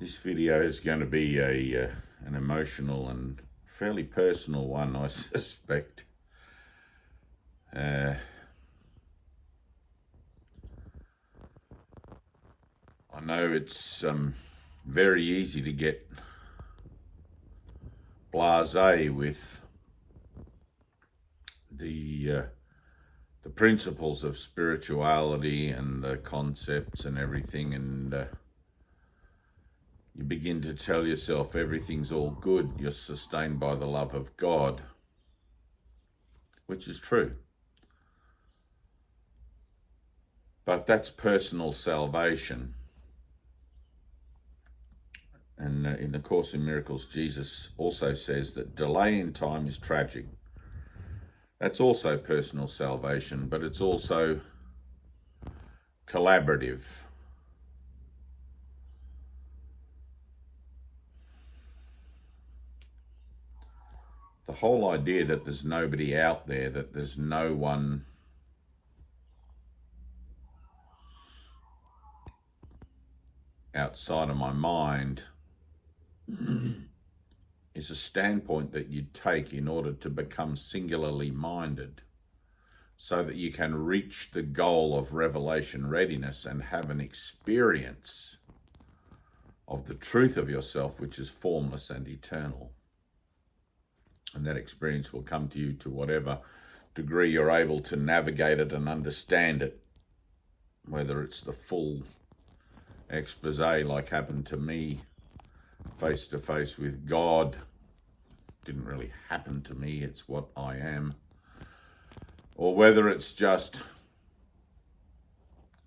This video is going to be an emotional and fairly personal one, I suspect. I know it's very easy to get blasé with the principles of spirituality and the concepts and everything, and you begin to tell yourself everything's all good, you're sustained by the love of God, which is true. But that's personal salvation. And in the Course in Miracles, Jesus also says that delay in time is tragic. That's also personal salvation, but it's also collaborative. The whole idea that there's nobody out there, that there's no one outside of my mind, is a standpoint that you take in order to become singularly minded, so that you can reach the goal of revelation readiness and have an experience of the truth of yourself, which is formless and eternal. And that experience will come to you to whatever degree you're able to navigate it and understand it, whether it's the full expose like happened to me, face to face with God. Didn't really happen to me, it's what I am. Or whether it's just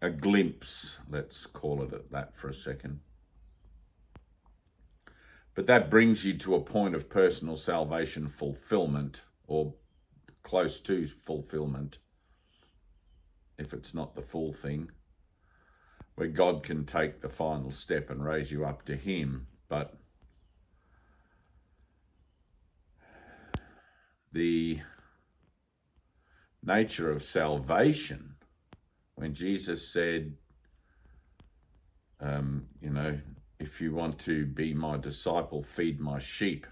a glimpse, let's call it that for a second. But that brings you to a point of personal salvation fulfillment, or close to fulfillment, if it's not the full thing, where God can take the final step and raise you up to Him. But the nature of salvation, when Jesus said, if you want to be my disciple, feed my sheep,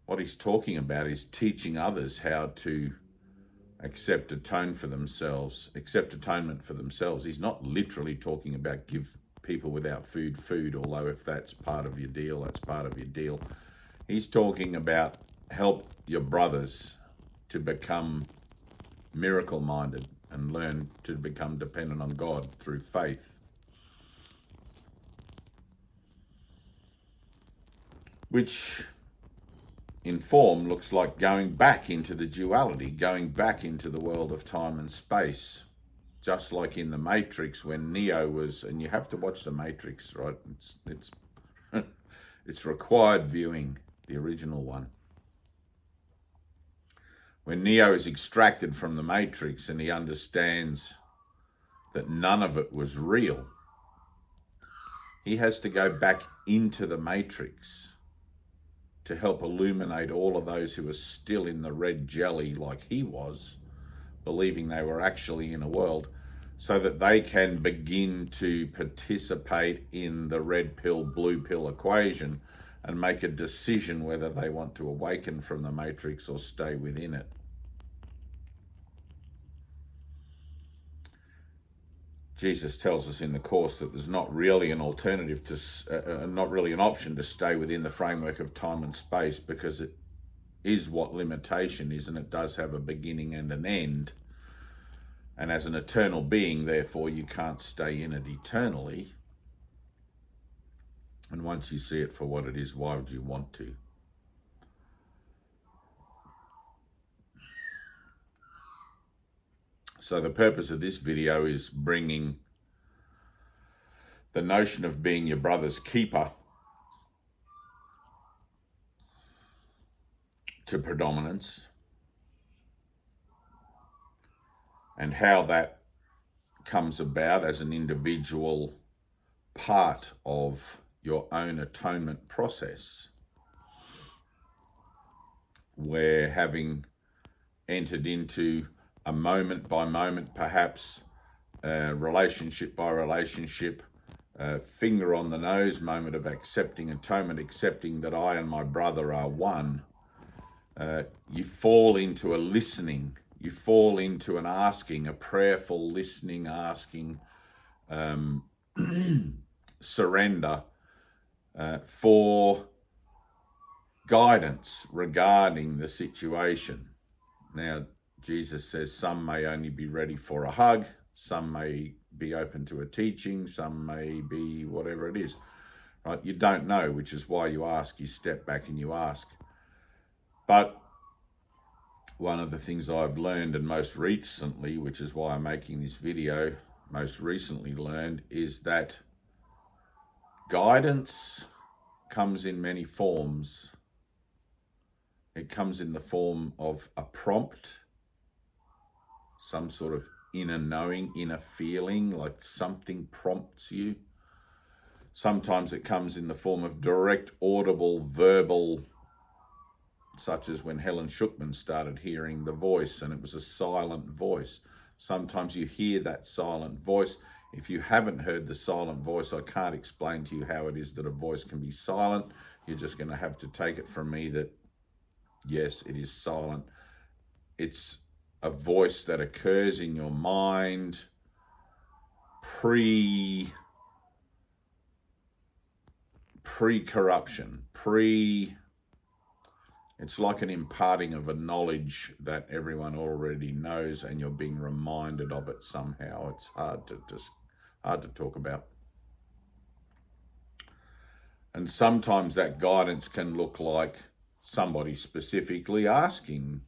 what He's talking about is teaching others how to accept atonement for themselves. He's not literally talking about give people without food, although if that's part of your deal, that's part of your deal. He's talking about help your brothers to become miracle-minded and learn to become dependent on God through faith. Which in form looks like going back into the duality, going back into the world of time and space. Just like in the Matrix when Neo was, and you have to watch the Matrix, right? It's it's required viewing, the original one. When Neo is extracted from the Matrix and he understands that none of it was real, he has to go back into the Matrix to help illuminate all of those who are still in the red jelly like he was, believing they were actually in a world, so that they can begin to participate in the red pill, blue pill equation and make a decision whether they want to awaken from the Matrix or stay within it. Jesus tells us in the Course that there's not really an alternative to, not really an option to stay within the framework of time and space, because it is what limitation is, and it does have a beginning and an end. And as an eternal being, therefore, you can't stay in it eternally. And once you see it for what it is, why would you want to? So the purpose of this video is bringing the notion of being your brother's keeper to predominance, and how that comes about as an individual part of your own atonement process, where having entered into a moment by moment, perhaps, relationship by relationship, finger on the nose moment of accepting atonement, accepting that I and my brother are one. You fall into a listening, you fall into an asking, a prayerful listening, asking, surrender for guidance regarding the situation. Now, Jesus says some may only be ready for a hug, some may be open to a teaching, some may be whatever it is, right? You don't know, which is why you ask, you step back and you ask. But one of the things I've learned, and most recently, which is why I'm making this video, most recently learned, is that guidance comes in many forms. It comes in the form of a prompt, some sort of inner knowing, inner feeling, like something prompts you. Sometimes it comes in the form of direct, audible, verbal, such as when Helen Schuckman started hearing the voice and it was a silent voice. Sometimes you hear that silent voice. If you haven't heard the silent voice, I can't explain to you how it is that a voice can be silent. You're just going to have to take it from me that, yes, it is silent. It's a voice that occurs in your mind pre-corruption, it's like an imparting of a knowledge that everyone already knows, and you're being reminded of it somehow. It's hard to talk about. And sometimes that guidance can look like somebody specifically asking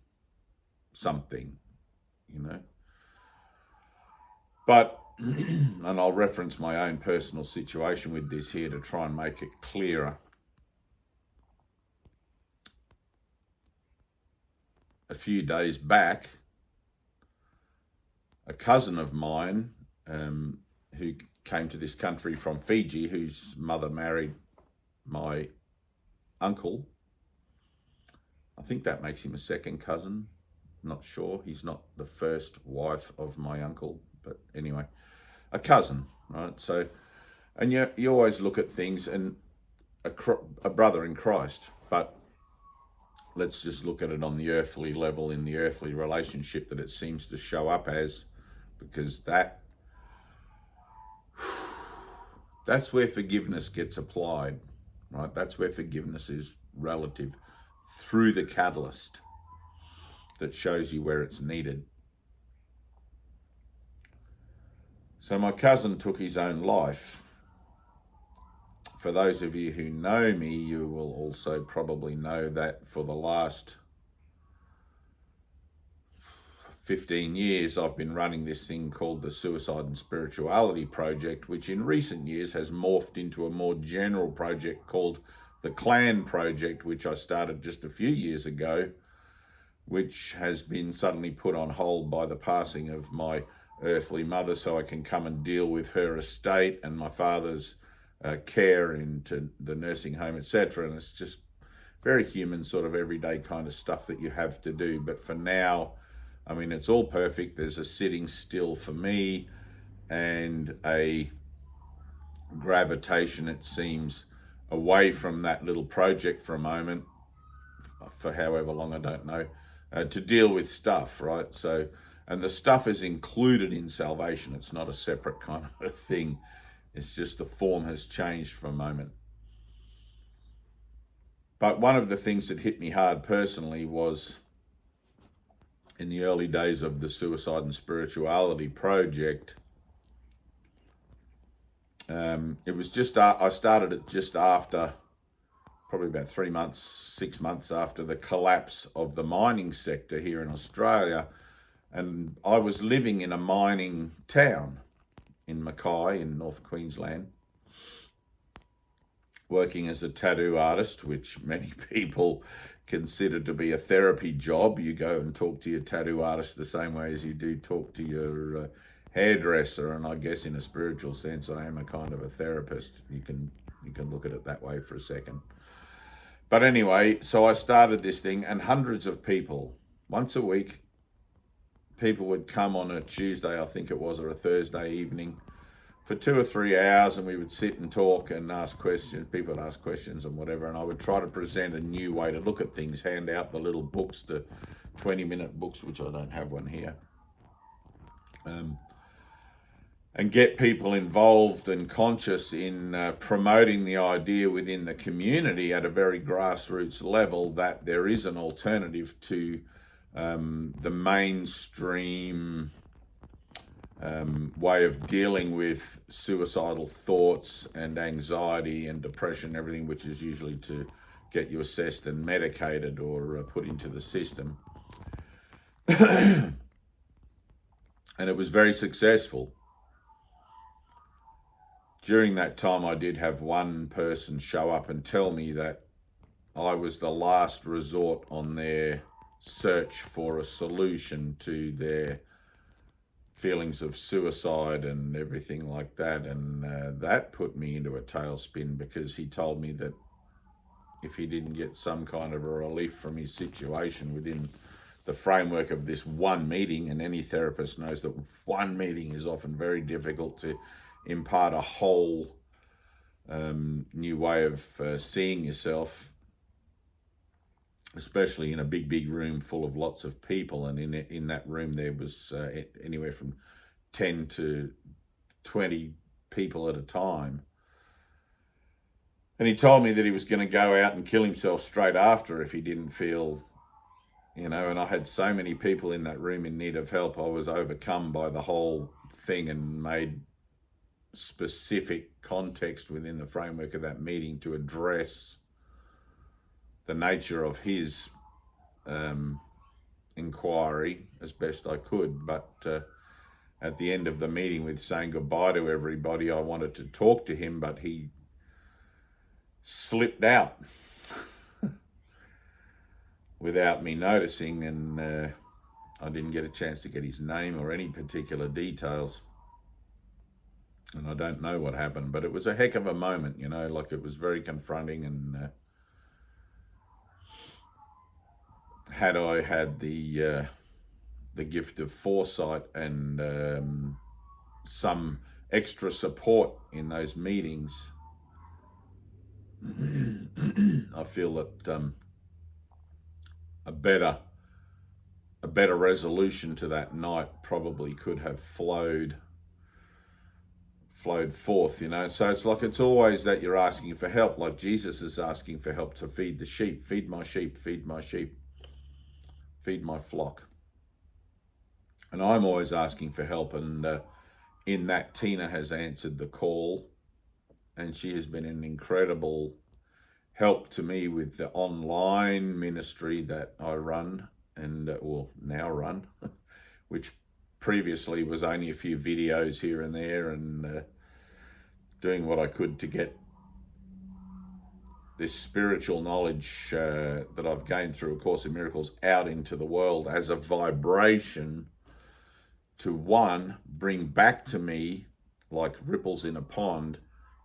something, you know. But, and I'll reference my own personal situation with this here to try and make it clearer. A few days back, a cousin of mine who came to this country from Fiji, whose mother married my uncle. I think that makes him a second cousin. Not sure. He's not the first wife of my uncle, but anyway, a cousin, right? So, and you always look at things and a brother in Christ, but let's just look at it on the earthly level, in the earthly relationship that it seems to show up as, because that's where forgiveness gets applied, right? That's where forgiveness is relative, through the catalyst that shows you where it's needed. So my cousin took his own life. For those of you who know me, you will also probably know that for the last 15 years, I've been running this thing called the Suicide and Spirituality Project, which in recent years has morphed into a more general project called the Clan Project, which I started just a few years ago, which has been suddenly put on hold by the passing of my earthly mother, so I can come and deal with her estate and my father's care into the nursing home, etc. And it's just very human, sort of everyday kind of stuff that you have to do. But for now, I mean, it's all perfect. There's a sitting still for me and a gravitation, it seems, away from that little project for a moment, for however long, I don't know, to deal with stuff, right? So, and the stuff is included in salvation. It's not a separate kind of a thing. It's just the form has changed for a moment. But one of the things that hit me hard personally was in the early days of the Suicide and Spirituality Project. It was just, I started it just after, probably about 3 months, 6 months after the collapse of the mining sector here in Australia. And I was living in a mining town in Mackay in North Queensland, working as a tattoo artist, which many people consider to be a therapy job. You go and talk to your tattoo artist the same way as you do talk to your hairdresser, and I guess in a spiritual sense, I am a kind of a therapist. You can look at it that way for a second. But anyway, so I started this thing, and hundreds of people, once a week, people would come on a Tuesday, I think it was, or a Thursday evening for 2 or 3 hours, and we would sit and talk and ask questions. People would ask questions and whatever, and I would try to present a new way to look at things, hand out the little books, the 20-minute books, which I don't have one here, and get people involved and conscious in promoting the idea within the community at a very grassroots level that there is an alternative to the mainstream way of dealing with suicidal thoughts and anxiety and depression, everything, which is usually to get you assessed and medicated or put into the system. And it was very successful. During that time, I did have one person show up and tell me that I was the last resort on their search for a solution to their feelings of suicide and everything like that. And that put me into a tailspin, because he told me that if he didn't get some kind of a relief from his situation within the framework of this one meeting, and any therapist knows that one meeting is often very difficult to impart a whole new way of seeing yourself, especially in a big room full of lots of people. And in that room there was anywhere from 10 to 20 people at a time. And he told me that he was going to go out and kill himself straight after if he didn't feel, and I had so many people in that room in need of help. I was overcome by the whole thing and made specific context within the framework of that meeting to address the nature of his inquiry as best I could. But at the end of the meeting, with saying goodbye to everybody, I wanted to talk to him, but he slipped out without me noticing, and I didn't get a chance to get his name or any particular details. And I don't know what happened, but it was a heck of a moment, like it was very confronting. And had I had the gift of foresight and some extra support in those meetings, I feel that a better resolution to that night probably could have flowed forth, So it's always that you're asking for help, like Jesus is asking for help to feed the sheep. Feed my sheep, feed my sheep, feed my flock. And I'm always asking for help, and in that, Tyna has answered the call, and she has been an incredible help to me with the online ministry that I run, and now run, which previously was only a few videos here and there, and doing what I could to get this spiritual knowledge that I've gained through A Course in Miracles out into the world as a vibration to, one, bring back to me, like ripples in a pond,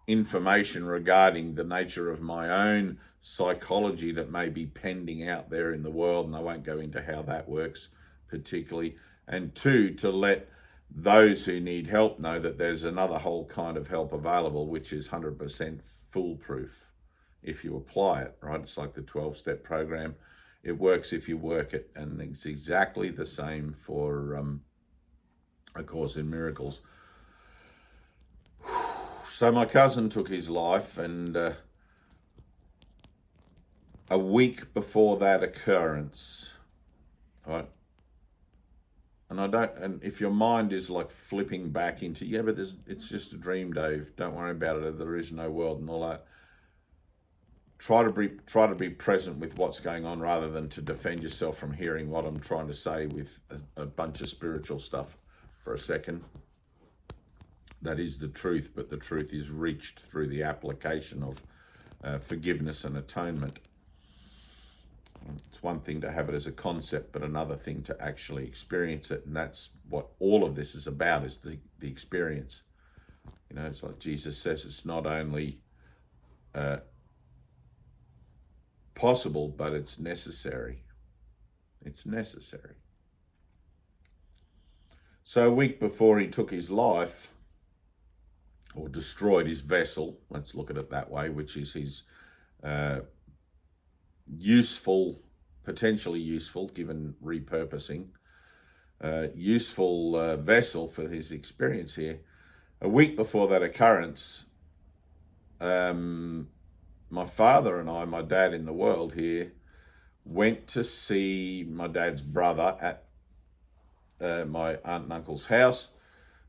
information regarding the nature of my own psychology that may be pending out there in the world, and I won't go into how that works particularly. And two, to let those who need help know that there's another whole kind of help available, which is 100% foolproof if you apply it, right? It's like the 12-step program. It works if you work it, and it's exactly the same for A Course in Miracles. So my cousin took his life, and a week before that occurrence, right? And if your mind is like flipping back into, but it's just a dream, Dave, don't worry about it, there is no world and all that. Try to be present with what's going on, rather than to defend yourself from hearing what I'm trying to say with a bunch of spiritual stuff for a second. That is the truth, but the truth is reached through the application of forgiveness and atonement. It's one thing to have it as a concept, but another thing to actually experience it. And that's what all of this is about, is the experience. It's like Jesus says, it's not only possible, but it's necessary. It's necessary. So a week before he took his life, or destroyed his vessel, let's look at it that way, which is his potentially useful, given repurposing, useful vessel for his experience here. A week before that occurrence, my father and I, my dad in the world here, went to see my dad's brother at my aunt and uncle's house,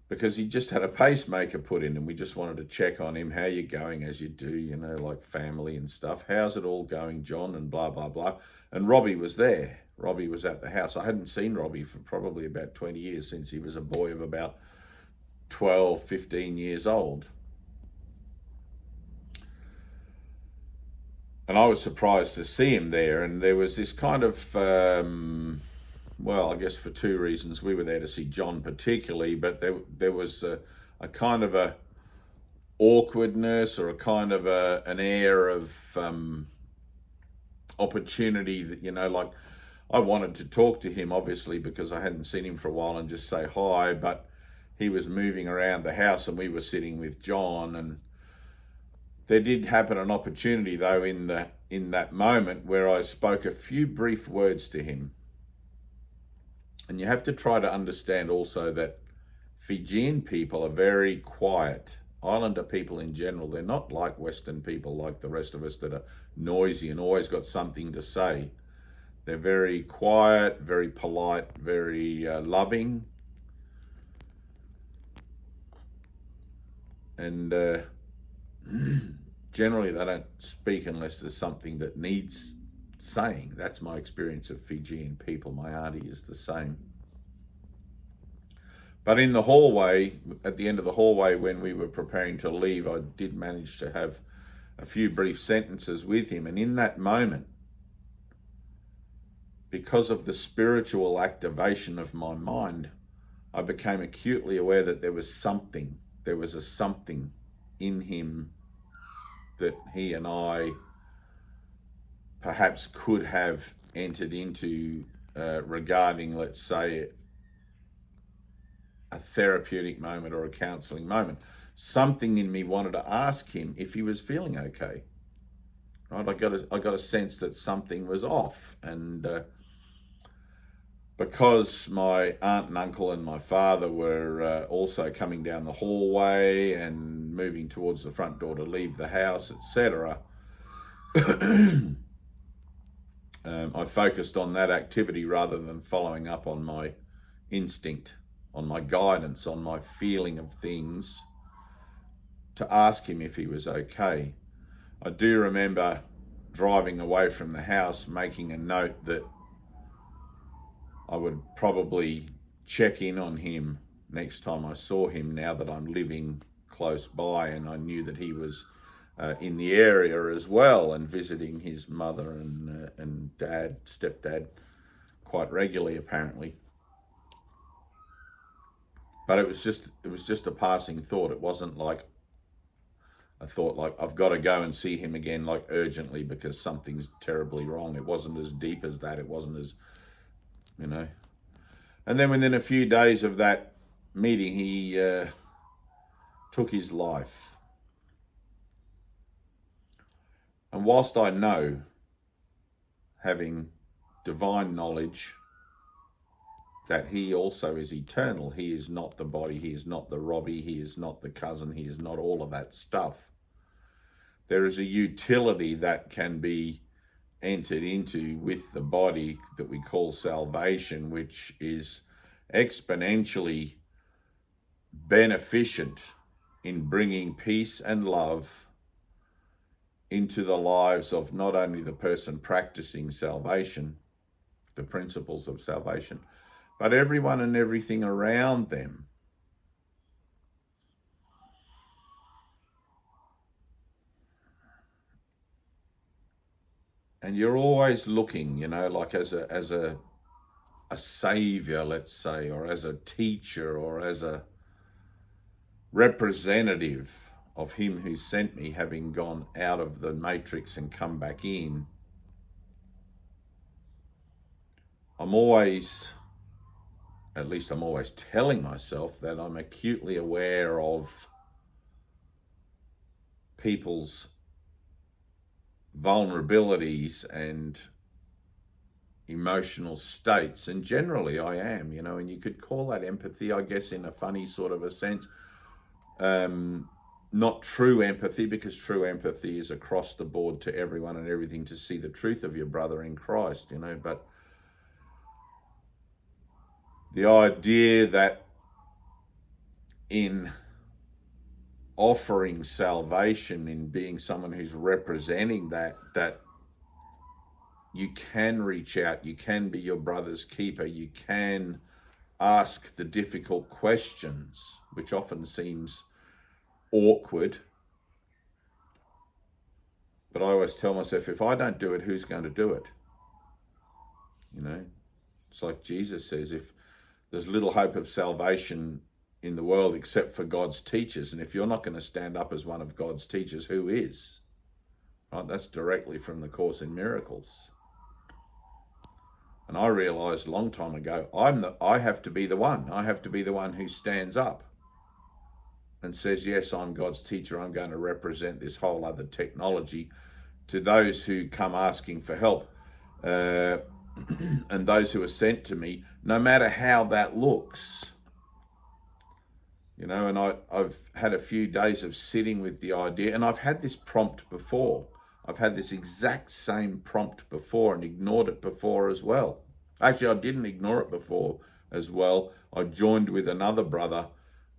because he just had a pacemaker put in, and we just wanted to check on him. How you going, as you do, like family and stuff. How's it all going, John? And blah, blah, blah. And Robbie was there. Robbie was at the house. I hadn't seen Robbie for probably about 20 years, since he was a boy of about 12, 15 years old. And I was surprised to see him there. And there was this kind of, well, I guess for two reasons. We were there to see John particularly, but there was a kind of a awkwardness, or a kind of an air of opportunity that, like, I wanted to talk to him, obviously, because I hadn't seen him for a while, and just say hi, but he was moving around the house and we were sitting with John. And there did happen an opportunity, though, in that moment, where I spoke a few brief words to him. And you have to try to understand also that Fijian people are very quiet. Islander people in general, they're not like Western people, like the rest of us, that are noisy and always got something to say. They're very quiet, very polite, very loving. And generally they don't speak unless there's something that needs saying. That's my experience of Fijian people. My auntie is the same. But in the hallway, at the end of the hallway, when we were preparing to leave, I did manage to have a few brief sentences with him. And in that moment, because of the spiritual activation of my mind, I became acutely aware that there was a something in him that he and I perhaps could have entered into regarding, let's say, a therapeutic moment or a counseling moment. Something in me wanted to ask him if he was feeling okay. Right? I got a sense that something was off. And because my aunt and uncle and my father were also coming down the hallway and moving towards the front door to leave the house, etc., I focused on that activity rather than following up on my instinct, on my guidance, on my feeling of things, to ask him if he was okay. I do remember driving away from the house, making a note that I would probably check in on him next time I saw him, now that I'm living close by, and I knew that he was in the area as well, and visiting his mother and stepdad quite regularly, apparently. But it was just a passing thought. It wasn't like a thought like, I've got to go and see him again, like urgently, because something's terribly wrong. It wasn't as deep as that. It wasn't as, And then within a few days of that meeting, he took his life. And whilst I know, having divine knowledge, that he also is eternal, he is not the body, he is not the Robbie, he is not the cousin, he is not all of that stuff. There is a utility that can be entered into with the body that we call salvation, which is exponentially beneficent in bringing peace and love into the lives of not only the person practicing salvation, the principles of salvation, but everyone and everything around them. And you're always looking, like as a savior, let's say, or as a teacher, or as a representative of him who sent me, having gone out of the matrix and come back in. I'm always at least I'm always telling myself that I'm acutely aware of people's vulnerabilities and emotional states, and generally I am, and you could call that empathy, I guess, in a funny sort of a sense. Not true empathy, because true empathy is across the board to everyone and everything, to see the truth of your brother in Christ, but the idea that in offering salvation, in being someone who's representing that you can reach out, you can be your brother's keeper, you can ask the difficult questions, which often seems awkward. But I always tell myself, if I don't do it, who's going to do it? It's like Jesus says, if there's little hope of salvation in the world except for God's teachers, and if you're not going to stand up as one of God's teachers, who is? Right? That's directly from the Course in Miracles. And I realized a long time ago, I have to be the one. I have to be the one who stands up and says, yes, I'm God's teacher. I'm going to represent this whole other technology to those who come asking for help, and those who are sent to me, no matter how that looks. And I've had a few days of sitting with the idea, and I've had this prompt before. I've had this exact same prompt before and ignored it before as well. Actually, I didn't ignore it before as well. I joined with another brother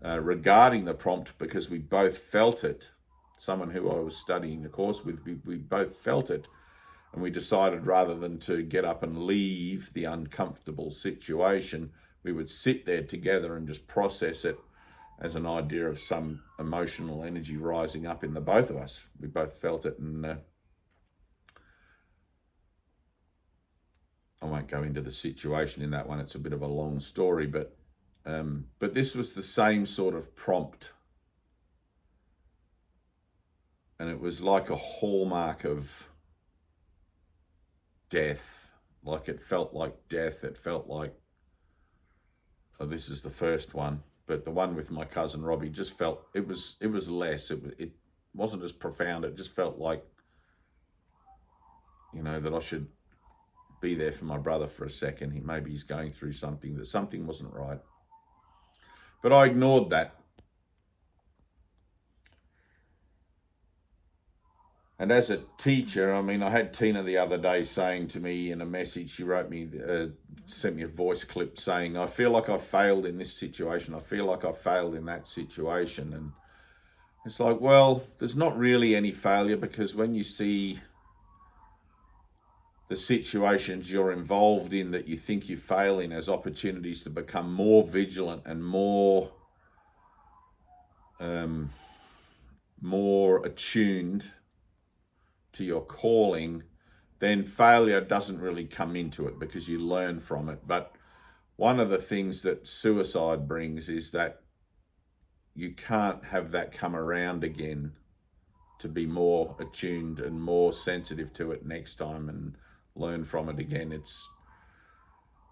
regarding the prompt because we both felt it. Someone who I was studying the course with, we both felt it. And we decided, rather than to get up and leave the uncomfortable situation, we would sit there together and just process it as an idea of some emotional energy rising up in the both of us. We both felt it, and I won't go into the situation in that one. It's a bit of a long story, but this was the same sort of prompt. And it was like a hallmark of death. Like, it felt like death. It felt like, this is the first one, but the one with my cousin Robbie just felt, it was less. It wasn't as profound. It just felt like, that I should be there for my brother for a second. Maybe he's going through something, that something wasn't right. But I ignored that. And as a teacher, I had Tyna the other day saying to me in a message, she wrote me, sent me a voice clip saying, I feel like I failed in this situation. I feel like I failed in that situation. And it's like, well, there's not really any failure, because when you see the situations you're involved in that you think you fail in as opportunities to become more vigilant and more attuned to your calling, then failure doesn't really come into it, because you learn from it. But one of the things that suicide brings is that you can't have that come around again to be more attuned and more sensitive to it next time and learn from it again.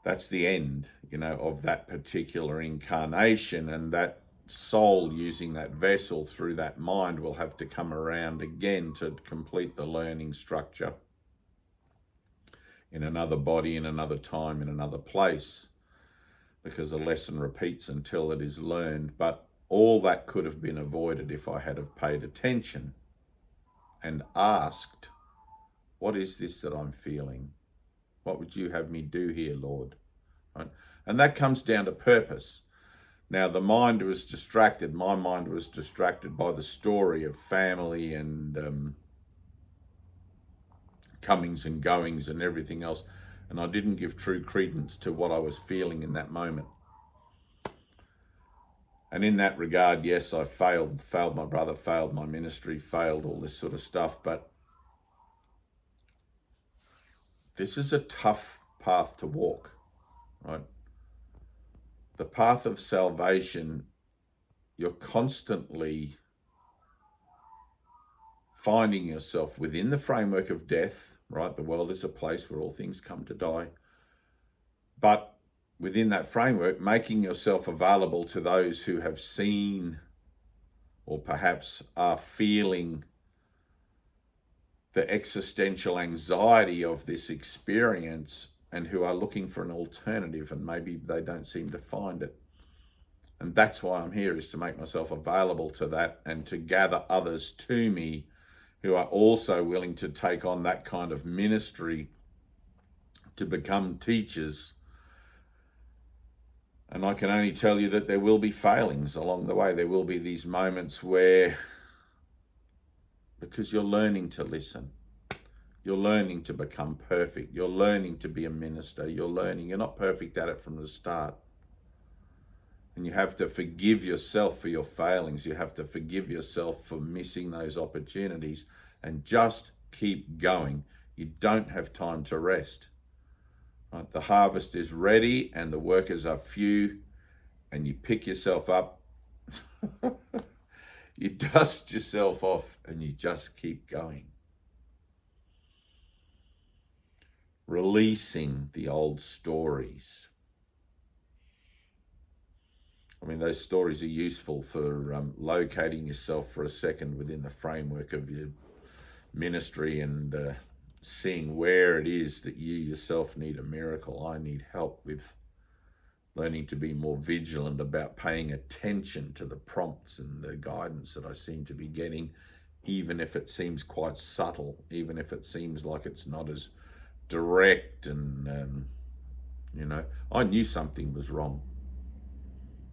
That's the end, of that particular incarnation, and that soul using that vessel through that mind will have to come around again to complete the learning structure in another body, in another time, in another place, because a lesson repeats until it is learned. But all that could have been avoided if I had have paid attention and asked, what is this that I'm feeling? What would you have me do here, Lord? Right? And that comes down to purpose. Now, the mind was distracted. My mind was distracted by the story of family and comings and goings and everything else. And I didn't give true credence to what I was feeling in that moment. And in that regard, yes, I failed my brother, failed my ministry, failed all this sort of stuff. But this is a tough path to walk, right? The path of salvation, you're constantly finding yourself within the framework of death, right? The world is a place where all things come to die. But within that framework, making yourself available to those who have seen or perhaps are feeling the existential anxiety of this experience and who are looking for an alternative, and maybe they don't seem to find it. And that's why I'm here, is to make myself available to that and to gather others to me who are also willing to take on that kind of ministry to become teachers. And I can only tell you that there will be failings along the way. There will be these moments where, because you're learning to listen, you're learning to become perfect, you're learning to be a minister, you're not perfect at it from the start. And you have to forgive yourself for your failings. You have to forgive yourself for missing those opportunities and just keep going. You don't have time to rest. Right? The harvest is ready and the workers are few, and you pick yourself up, you dust yourself off, and you just keep going. Releasing the old stories. I mean, those stories are useful for locating yourself for a second within the framework of your ministry and seeing where it is that you yourself need a miracle. I need help with learning to be more vigilant about paying attention to the prompts and the guidance that I seem to be getting, even if it seems quite subtle, even if it seems like it's not as direct. And, I knew something was wrong.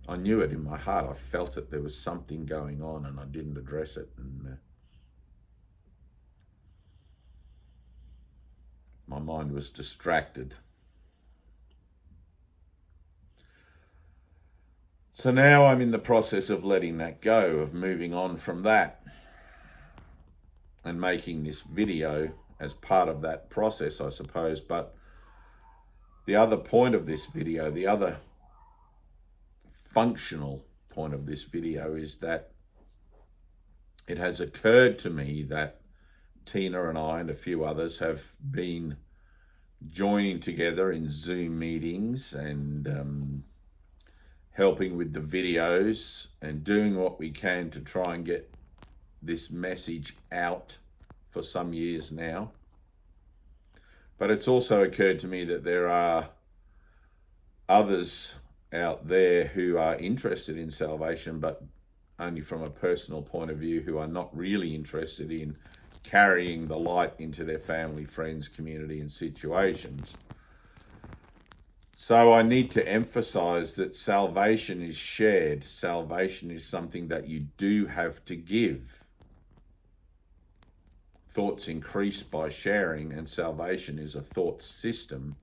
I knew it in my heart. I felt it. There was something going on and I didn't address it. And my mind was distracted. So now I'm in the process of letting that go, of moving on from that and making this video as part of that process, I suppose. But the other point of this video, the other functional point of this video, is that it has occurred to me that Tyna and I and a few others have been joining together in Zoom meetings and helping with the videos and doing what we can to try and get this message out for some years now. But it's also occurred to me that there are others out there who are interested in salvation, but only from a personal point of view, who are not really interested in carrying the light into their family, friends, community, and situations. So I need to emphasize that salvation is shared. Salvation is something that you do have to give. Thoughts increase by sharing, and salvation is a thought system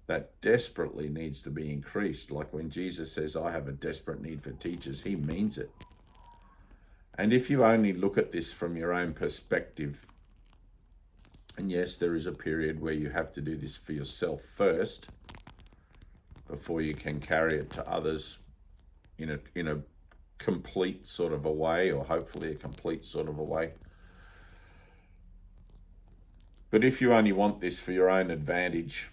that desperately needs to be increased. Like when Jesus says, I have a desperate need for teachers, he means it. And if you only look at this from your own perspective, and yes, there is a period where you have to do this for yourself first before you can carry it to others in a complete sort of a way, or hopefully a complete sort of a way. But if you only want this for your own advantage,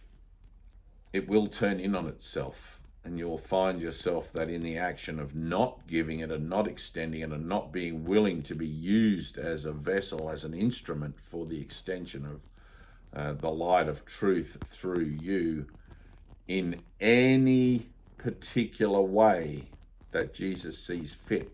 it will turn in on itself, and you'll find yourself that in the action of not giving it and not extending it and not being willing to be used as a vessel, as an instrument for the extension of the light of truth through you in any particular way that Jesus sees fit,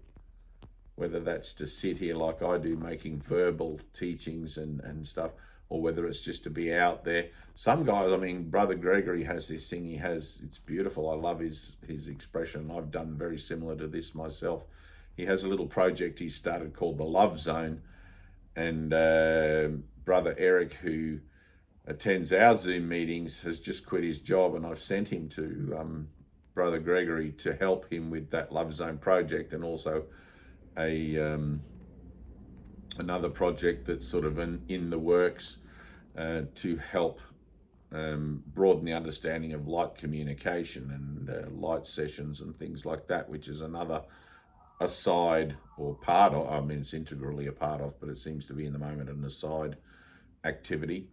whether that's to sit here like I do making verbal teachings and stuff, or whether it's just to be out there. Some guys, I mean, Brother Gregory has this thing it's beautiful. I love his expression. I've done very similar to this myself. He has a little project he started called the Love Zone. And Brother Eric, who attends our Zoom meetings, has just quit his job, and I've sent him to Brother Gregory to help him with that Love Zone project, and also another project that's sort of in the works to help broaden the understanding of light communication and light sessions and things like that, which is another aside or part of, I mean, it's integrally a part of, but it seems to be in the moment an aside activity.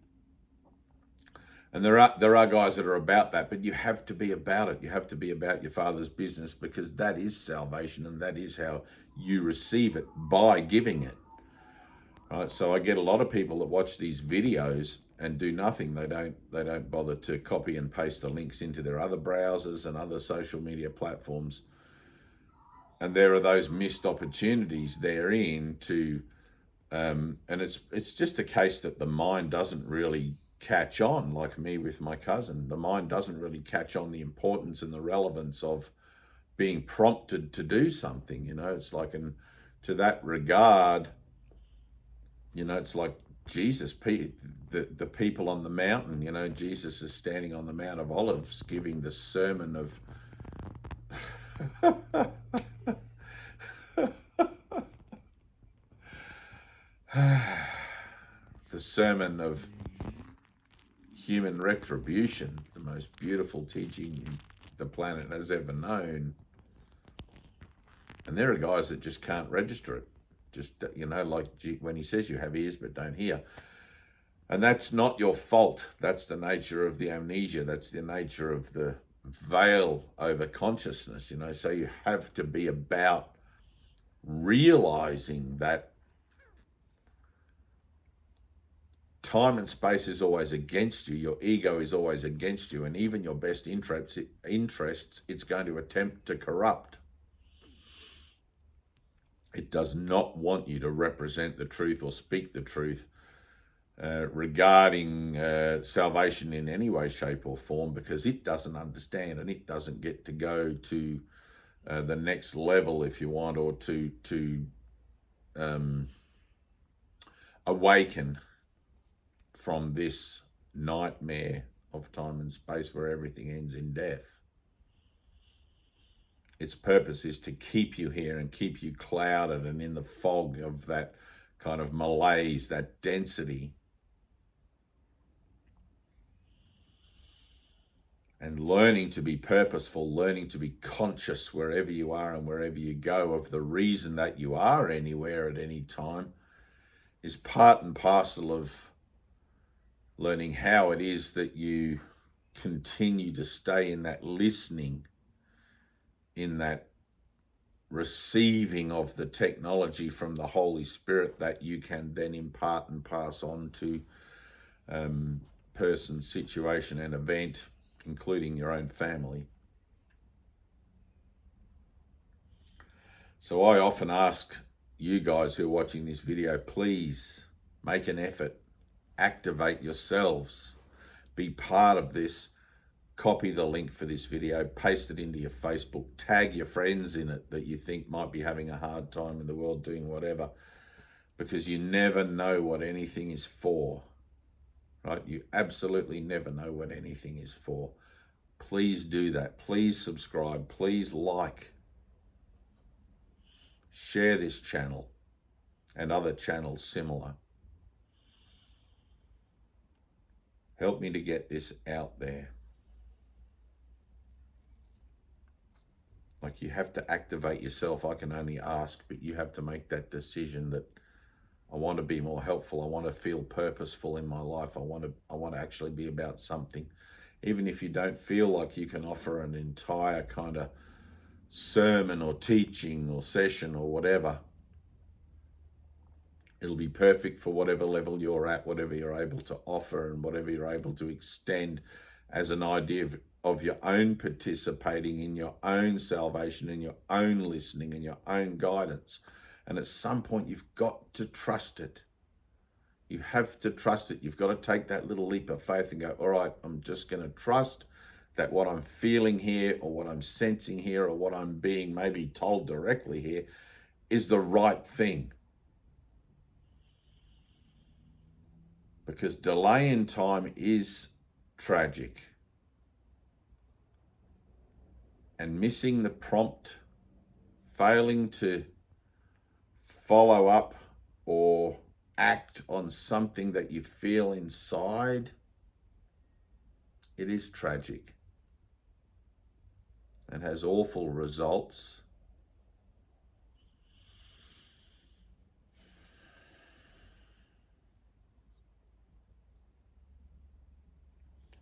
And there are guys that are about that, but you have to be about it. You have to be about your Father's business, because that is salvation, and that is how you receive it, by giving it. Right? So I get a lot of people that watch these videos and do nothing. They don't bother to copy and paste the links into their other browsers and other social media platforms. And there are those missed opportunities therein to and it's just a case that the mind doesn't really catch on, like me with my cousin. The mind doesn't really catch on the importance and the relevance of being prompted to do something. It's like, and to that regard, it's like Jesus, the people on the mountain. Jesus is standing on the Mount of Olives giving the sermon of the sermon of human retribution, the most beautiful teaching the planet has ever known. And there are guys that just can't register it. Just, like when he says you have ears but don't hear. And that's not your fault. That's the nature of the amnesia. That's the nature of the veil over consciousness, So you have to be about realizing that time and space is always against you. Your ego is always against you. And even your best interests, it's going to attempt to corrupt. It does not want you to represent the truth or speak the truth regarding salvation in any way, shape, or form, because it doesn't understand, and it doesn't get to go to the next level, if you want, or to awaken from this nightmare of time and space where everything ends in death. Its purpose is to keep you here and keep you clouded and in the fog of that kind of malaise, that density. And learning to be purposeful, learning to be conscious wherever you are and wherever you go of the reason that you are anywhere at any time, is part and parcel of learning how it is that you continue to stay in that listening, in that receiving of the technology from the Holy Spirit that you can then impart and pass on to person, situation, and event, including your own family. So I often ask you guys who are watching this video, please make an effort, activate yourselves, be part of this. Copy the link for this video, paste it into your Facebook, tag your friends in it that you think might be having a hard time in the world doing whatever, because you never know what anything is for, right? You absolutely never know what anything is for. Please do that. Please subscribe. Please like. Share this channel and other channels similar. Help me to get this out there. Like, you have to activate yourself. I can only ask, but you have to make that decision that I want to be more helpful. I want to feel purposeful in my life. I want to actually be about something. Even if you don't feel like you can offer an entire kind of sermon or teaching or session or whatever, it'll be perfect for whatever level you're at, whatever you're able to offer, and whatever you're able to extend as an idea of your own participating in your own salvation and your own listening and your own guidance. And at some point, you've got to trust it. You have to trust it. You've got to take that little leap of faith and go, all right, I'm just going to trust that what I'm feeling here, or what I'm sensing here, or what I'm being maybe told directly here is the right thing. Because delay in time is tragic. And missing the prompt, failing to follow up or act on something that you feel inside, it is tragic and has awful results.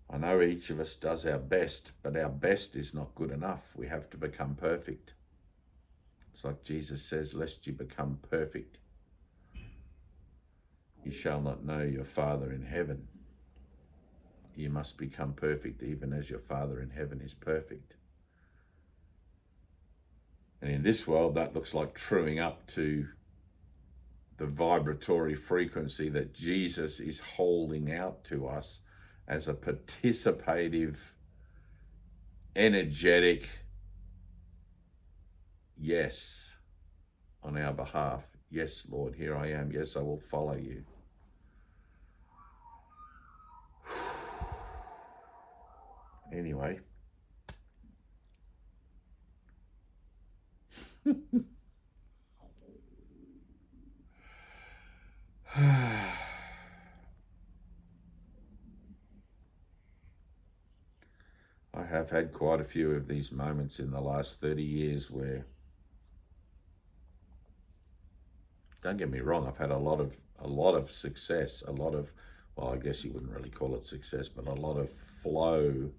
I know each of us does our best, but our best is not good enough. We have to become perfect. It's like Jesus says, lest you become perfect, you shall not know your Father in heaven. You must become perfect even as your Father in heaven is perfect. And in this world, that looks like truing up to the vibratory frequency that Jesus is holding out to us as a participative, energetic yes on our behalf. Yes, Lord, here I am. Yes, I will follow you. Anyway. I have had quite a few of these moments in the last 30 years where, don't get me wrong, I've had a lot of success, well, I guess you wouldn't really call it success, but a lot of flow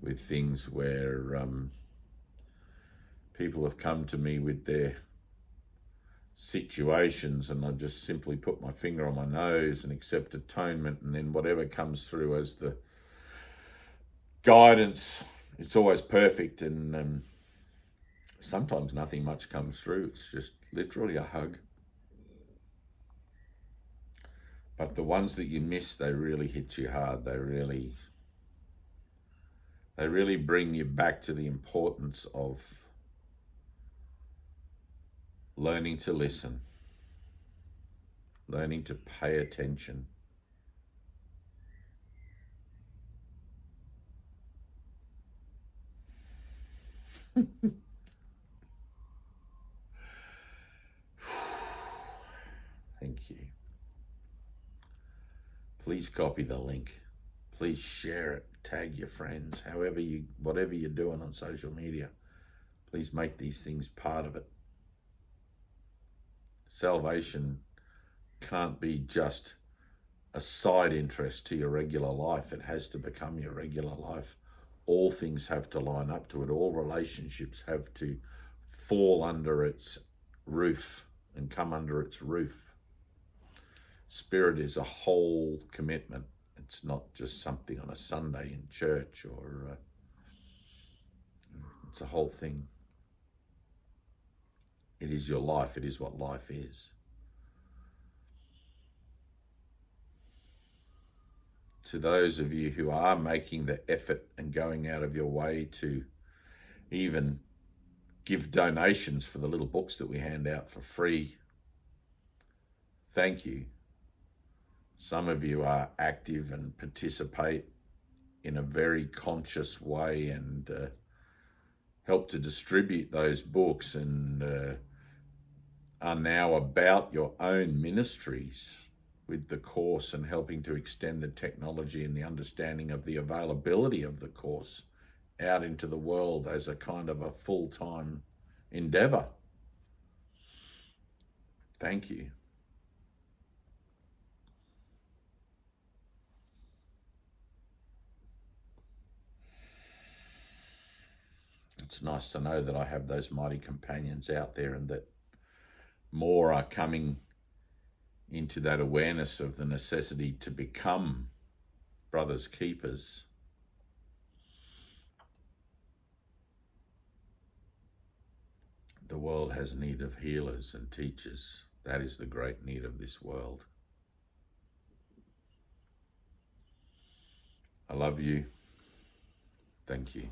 with things where people have come to me with their situations, and I just simply put my finger on my nose and accept atonement, and then whatever comes through as the guidance, it's always perfect, and sometimes nothing much comes through. It's just literally a hug. But the ones that you miss, they really hit you hard. They really bring you back to the importance of learning to listen, learning to pay attention. Thank you. Please copy the link. Please share it. Tag your friends. Whatever you're doing on social media, please make these things part of it. Salvation can't be just a side interest to your regular life. It has to become your regular life. All things have to line up to it. All relationships have to fall under its roof and come under its roof. Spirit is a whole commitment. It's not just something on a Sunday in church, or it's a whole thing. It is your life. It is what life is. To those of you who are making the effort and going out of your way to even give donations for the little books that we hand out for free, thank you. Some of you are active and participate in a very conscious way and help to distribute those books, and are now about your own ministries with the course and helping to extend the technology and the understanding of the availability of the course out into the world as a kind of a full-time endeavor. Thank you. It's nice to know that I have those mighty companions out there, and that more are coming into that awareness of the necessity to become brothers keepers. The world has need of healers and teachers. That is the great need of this world. I love you. Thank you.